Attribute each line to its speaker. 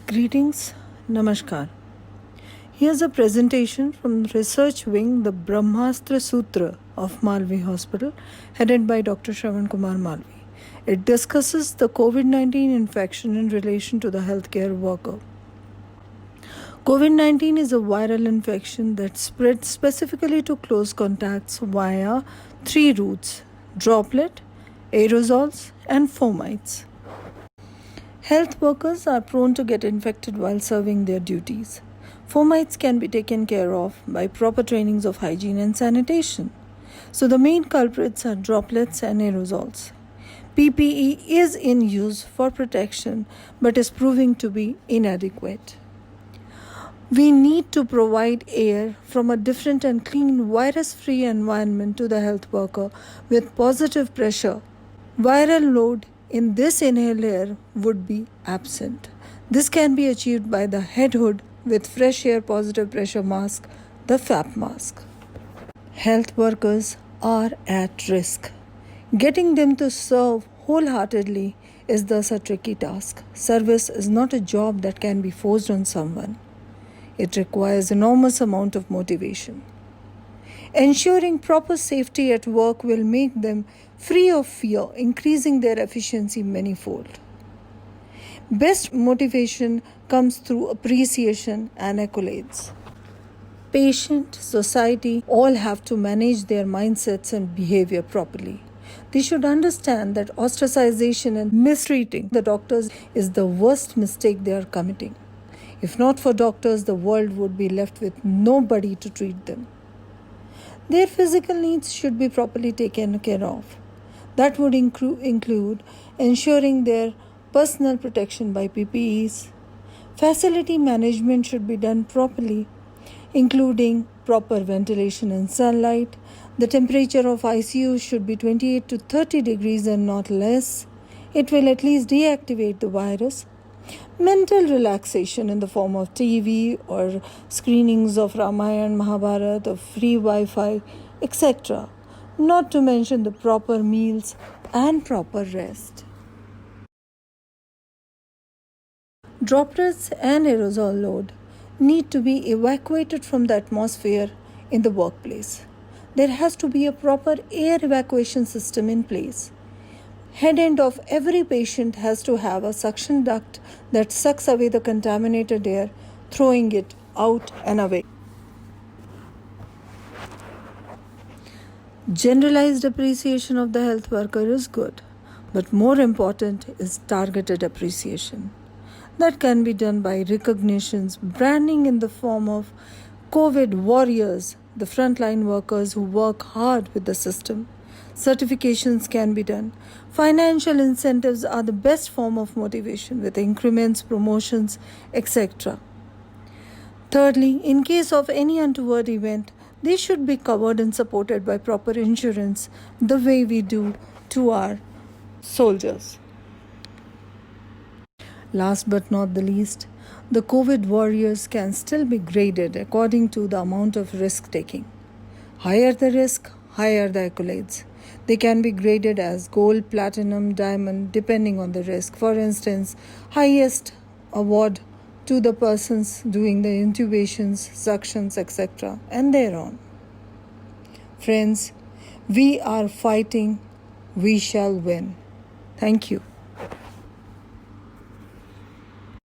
Speaker 1: Greetings, Namaskar. Here's a presentation from Research Wing, the Brahmastra Sutra of Malvi Hospital, headed by Dr. Shravan Kumar Malvi. It discusses the COVID-19 infection in relation to the healthcare worker. COVID-19 is a viral infection that spreads specifically to close contacts via three routes: droplet, aerosols, and fomites. Health workers are prone to get infected while serving their duties. Fomites can be taken care of by proper trainings of hygiene and sanitation. So the main culprits are droplets and aerosols. PPE is in use for protection but is proving to be inadequate. We need to provide air from a different and clean virus-free environment to the health worker with positive pressure. Viral load in this inhaled air would be absent. This can be achieved by the head hood with fresh air positive pressure mask, the FAP mask. Health workers are at risk. Getting them to serve wholeheartedly is thus a tricky task. Service is not a job that can be forced on someone. It requires enormous amount of motivation. Ensuring proper safety at work will make them free of fear, increasing their efficiency manifold. Best motivation comes through appreciation and accolades. Patient, society, all have to manage their mindsets and behavior properly. They should understand that ostracization and mistreating the doctors is the worst mistake they are committing. If not for doctors, the world would be left with nobody to treat them. Their physical needs should be properly taken care of. That would include ensuring their personal protection by PPEs. Facility management should be done properly, including proper ventilation and sunlight. The temperature of ICU should be 28 to 30 degrees and not less. It will at least deactivate the virus. Mental relaxation in the form of TV or screenings of Ramayana, Mahabharata, or free Wi-Fi, etc. Not to mention the proper meals and proper rest. Droplets and aerosol load need to be evacuated from the atmosphere in the workplace. There has to be a proper air evacuation system in place. Head end of every patient has to have a suction duct that sucks away the contaminated air, throwing it out and away. Generalized appreciation of the health worker is good, but more important is targeted appreciation. That can be done by recognitions, branding in the form of COVID warriors, the frontline workers who work hard with the system. Certifications can be done. Financial incentives are the best form of motivation with increments, promotions, etc. Thirdly, in case of any untoward event, they should be covered and supported by proper insurance the way we do to our soldiers. Last but not the least, the COVID warriors can still be graded according to the amount of risk taking. Higher the risk, higher the accolades. They can be graded as gold, platinum, diamond, depending on the risk. For instance, highest award to the persons doing the intubations, suctions, etc. and thereon. Friends, we are fighting, we shall win. Thank you.